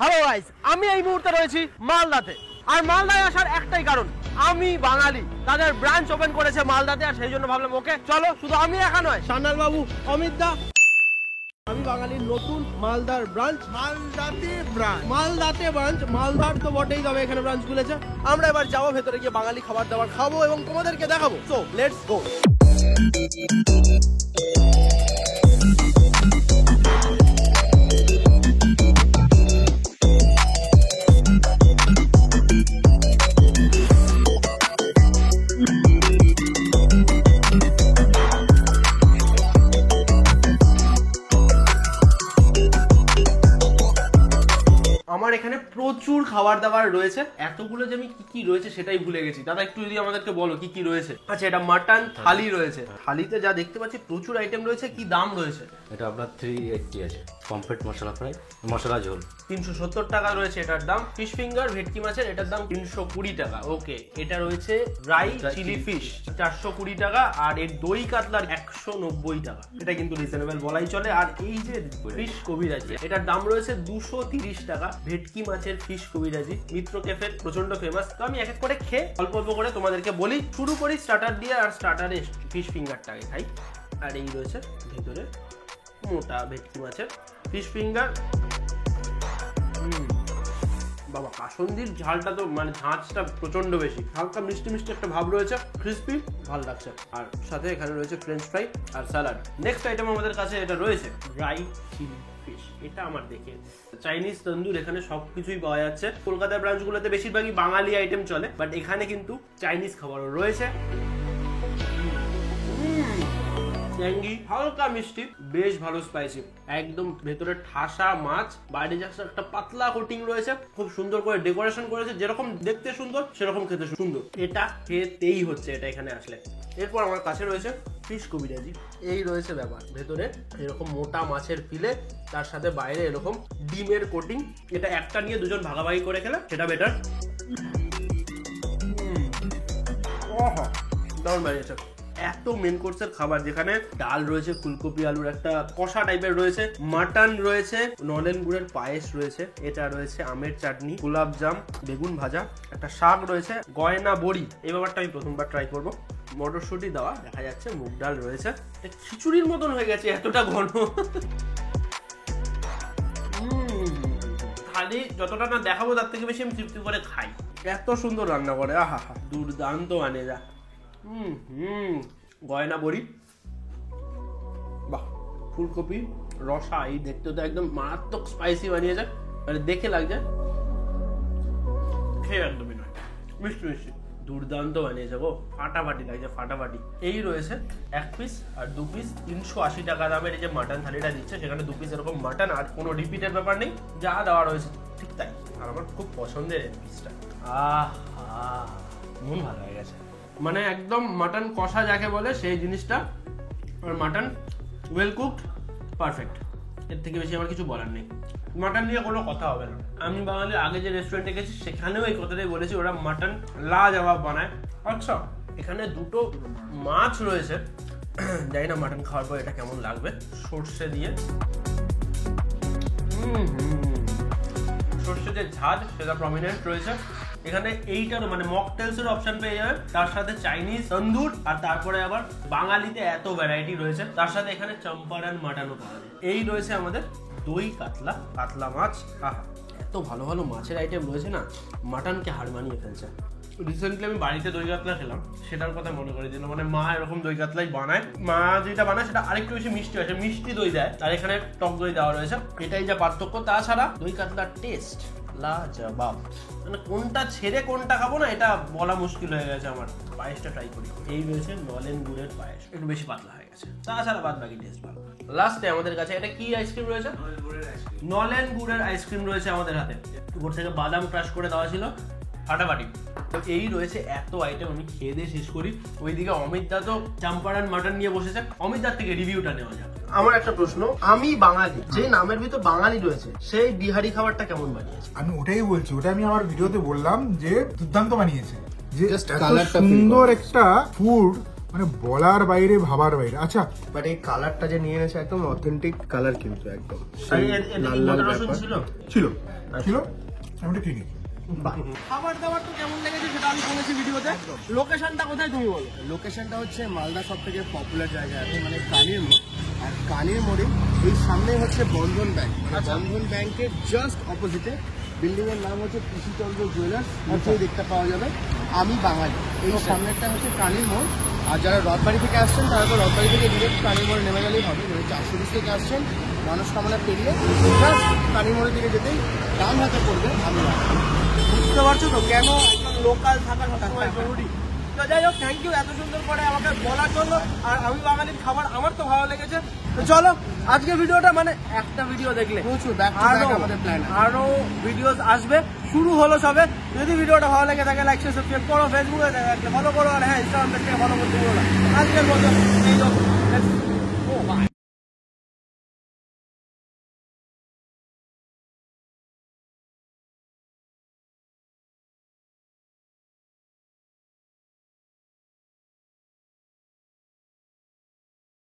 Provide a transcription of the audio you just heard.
Hello guys, আমি এই মুহূর্তে রয়েছি মালদাতে। আর মালদায় আসার একটাই কারণ, আমি বাঙালি। তাদের ব্রাঞ্চ ওপেন করেছে মালদাতে, আর সেই জন্য ভাবলাম ওকে চলো, শুধু আমি একা নয়, সান্যাল বাবু, অমিত দা, আমি বাঙালির নতুন মালদার ব্রাঞ্চ, মালদাতে ব্রাঞ্চ, মালদার তো বটেই, তবে এখানে ব্রাঞ্চ খুলেছে। আমরা এবার যাবো ভেতরে গিয়ে বাঙালি খাবার দাবার খাবো এবং তোমাদেরকে দেখাবো। So let's go. আমার এখানে প্রচুর খাবার দাবার রয়েছে, এতগুলো যে আমি কি কি রয়েছে সেটাই ভুলে গেছি। দাদা একটু যদি আমাদেরকে বলো কি কি রয়েছে। আচ্ছা, এটা মাটন থালি রয়েছে। থালিতে যা দেখতে পাচ্ছি প্রচুর আইটেম রয়েছে। কি দাম রয়েছে? এটা আপনার 380 আছে। পমফ্রেট মশলা ফ্রাই, মশলা ঝোল 370 টাকা রয়েছে এটার দাম। ফিশ ফিঙ্গার ভেটকি মাছের এটার দাম 320 টাকা। ওকে, এটা রয়েছে ড্রাই চিলি ফিশ 420 টাকা। আর এর দই কাতলার 190 টাকা। এটা কিন্তু রিজনেবল বলাই চলে। আর এই যে ফিশ কবিরাজি, এটার দাম রয়েছে 230 টাকা। ভেটকি মাছের ফিশ কবিরাজি মিত্র ক্যাফের প্রচন্ড ফেমাস। তো আমি এক এক করে খেয়ে অল্প অল্প করে তোমাদেরকে বলি। শুরু করি স্টার্টার দিয়ে, আর স্টার্টারে ফিশ ফিঙ্গারটাকে খাই। আর এই রয়েছে ভেতরে মোটা ভেটকি মাছের ফিশ ফিঙ্গার। বাবা, কাসন্দির ঝালটা তো মানে ঝাঁঝটা প্রচন্ড বেশি, হালকা মিষ্টি মিষ্টি একটা ভাব রয়েছে, ক্রিস্পি, ভালো লাগছে। আর সাথে এখানে রয়েছে ফ্রেঞ্চ ফ্রাই আর স্যালাড। নেক্সট আইটেম আমাদের কাছে এটা রয়েছে ড্রাই চিলি ফিশ। এটা আমার দেখে চাইনিজ তন্দুর, এখানে সবকিছুই পাওয়া যাচ্ছে। কলকাতার ব্রাঞ্চগুলোতে বেশিরভাগই বাঙালি আইটেম চলে, বাট এখানে কিন্তু চাইনিজ খাবারও রয়েছে। ট্যাঙ্গি, হালকা মিষ্টি, বেশ ভালো স্পাইসি, একদম ভেতরে ঠাসা মাছ, বাইরে যাচ্ছে একটা পাতলা কোটিং রয়েছে, খুব সুন্দর করে ডেকোরেশন করেছে। যেরকম দেখতে সুন্দর সেরকম খেতে সুন্দর। এটা খেতেই হচ্ছে এটা এখানে আসলে। এরপর আমার কাছে রয়েছে ফিশ কবিরাজি। এই রয়েছে ব্যাপার, ভেতরে এরকম মোটা মাছের ফিলে, তার সাথে বাইরে এরকম ডিমের কোটিং। এটা একটা নিয়ে দুজন ভাগাভাগি করে খেলে সেটা বেটার। দারুণ বানিয়েছে। এত মেন কোর্সের খাবার, যেখানে ডাল রয়েছে, ফুলকপি আলুর একটা কষা টাইপের রয়েছে, মাটন রয়েছে, নলেন গুড়ের পায়েস রয়েছে, এটা রয়েছে আমের চাটনি, গোলাপ জাম, বেগুন ভাজা, একটা শাক রয়েছে, গয়না বড়ি। এই ব্যাপারটা আমি প্রথমবার ট্রাই করব। মটরশুঁটি দেওয়া দেখা যাচ্ছে, মুগ ডাল রয়েছে। খিচুড়ির মতন হয়ে গেছে, এতটা ঘন। খালি যতটা না দেখাবো তার থেকে বেশি আমি তৃপ্তি করে খাই। এত সুন্দর রান্না করে, আহা হা, দুর্দান্ত মানে যা। গয়না বড়ি, বাহ, ফুলকপি রসা, এই দেখতে তো একদম মারাত্মক স্পাইসি বানিয়েছে, মানে দেখে লাগছে, খেয়ে একদমই নয়, মিষ্টি মিষ্টি, দুর্দান্ত বানিয়েছে গো, ফাটাফাটি লাগছে, ফাটাফাটি। এই রয়েছে এক পিস আর দু পিস 380 টাকা দামের এই যে মাটন থালিটা দিচ্ছে, সেখানে দু পিস এরকম মাটন, আর কোনো রিপিটের ব্যাপার নেই, যা দেওয়া রয়েছে ঠিক তাই। আর আমার খুব পছন্দের এই পিসটা, মন ভালো হয়ে গেছে। মানে একদম মাটন কষা যাকে বলে সেই জিনিসটা, আর মাটন ওয়েল কুকড, পারফেক্ট। এর থেকে বেশি আমার কিছু বলার নেই, মাটন নিয়ে কোনো কথা হবে না। আমি বাঙালি আগে যে রেস্টুরেন্টে গেছি সেখানেও এই কথাটাই বলেছি, ওরা মাটন লাজবাব বানায়। আচ্ছা, এখানে দুটো মাছ রয়েছে, জানি না মাটন খাওয়ার পর এটা কেমন লাগবে, সর্ষে দিয়ে। সর্ষে যে ঝাঁজ সেটা প্রমিনেন্ট রয়েছে এখানে। এইটারও মানে মকটেলসের অপশন পেয়ে যাবে, তার সাথে চাইনিজ তন্দুর, আর তারপরে আবার বাঙালিতে এত ভ্যারাইটি রয়েছে, তার সাথে এখানে চম্পারন মাটনও পাওয়া যায়। এই রয়েছে আমাদের দই কাতলা, কাতলা মাছ। আহা, এত ভালো ভালো মাছের আইটেম রয়েছে না, মাটনকে হার মানিয়ে ফেলছে। রিসেন্টলি আমি বাড়িতে দই কাতলা খেলাম, সেটার কথা মনে করে দিল। মানে মা এরকম দই কাতলাই বানায়, মা যেটা বানায় সেটা আরেকটু বেশি মিষ্টি আছে, মিষ্টি দই দেয়, আর এখানে টক দই দেওয়া রয়েছে, এটাই যা পার্থক্য। তাছাড়া দই কাতলার টেস্ট লাজবাব, মানে কোনটা ছেড়ে কোনটা খাবো না এটা বলা মুশকিল হয়ে গেছে আমার। পায়েসটা ট্রাই করি। এই রয়েছে নলেন গুড়ের পায়েস, একটু বেশি পাতলা হয়ে গেছে, তাছাড়া বাদ বাকি টেস্ট ভালো। লাস্টে আমাদের কাছে এটা কি আইসক্রিম রয়েছে? নলেন গুড়ের আইসক্রিম রয়েছে আমাদের হাতে, উপর থেকে বাদাম ক্রাশ করে দেওয়া ছিল, ফাটাফাটি। এই রয়েছে এত আইটেম, আমি খেয়ে দিয়ে শেষ করি। ওইদিকে অমিত দা তো চম্পারন মাটন নিয়ে বসেছে, অমিত দার থেকে রিভিউটা নেওয়া যাক। আমার একটা প্রশ্ন, আমি বাঙালি, যে নামের ভিতর বাঙালি রয়েছে, সেই বিহারি খাবারটা কেমন বানিয়েছে? আমি ওটাই বলছি, ওটা আমি আমার ভিডিওতে বললাম যে দুর্দান্ত বানিয়েছে, যে এত সুন্দর একটা ফুড, মানে বলার বাইরে ভাবার বাইরে। আচ্ছা, বাট এই কালারটা যে নিয়ে এনেছে একদম অথেন্টিক কালার, কিন্তু একদম ছিল। ছিল আমি এটা কিনি। খাবার দাবার তো কেমন লেগেছে সেটা আমি শুনেছি ভিডিওতে। লোকেশনটা কোথায় তুমি বলো? লোকেশনটা হচ্ছে মালদা সব থেকে পপুলার জায়গা আছে, মানে কানির মোড়। আর কানির মোড়ে এই সামনে হচ্ছে বন্ধন ব্যাংক, বন্ধন ব্যাংকের জাস্ট অপোজিটে বিল্ডিং এর নাম হচ্ছে কৃষিচন্দ্র জুয়েলার্স, নিচেই দেখতে পাওয়া যাবে আমি বাঙালি। এই সামনেরটা হচ্ছে কানির মোড়। আর যারা রথবাড়ি থেকে আসছেন তারা তো রথবাড়ি থেকে ডিরেক্ট কানির মোড়ে নেমে গেলেই হবে। যারা 420 থেকে আসছেন মানসকামনা পেরিয়ে জাস্ট কানির মোড়ের দিকে যেতেই ডান হাতে পড়বে আমি বাঙালি। বুঝতে পারছো তো কেন একদম লোকাল থাকা সবসময় জরুরি। তো যাই হোক, থ্যাংক ইউ এত সুন্দর করে আমাকে বলার জন্য। আর আমি বাঙালির খাবার আমার তো ভালো লেগেছে। তো চলো আজকে ভিডিওটা মানে একটা ভিডিও দেখলে প্রচুর ব্যাক টু ব্যাক আমাদের প্ল্যান। আরো ভিডিওস আসবে, শুরু হলো সবে। যদি ভিডিওটা ভালো লেগে থাকে লাইক শেয়ার সাবস্ক্রাইব করো, ফেসবুকে দেখলে ফলো করো, আর হ্যাঁ ইনস্টাগ্রাম থেকে ফলো করতে ভুলো না। আজকের মতো এই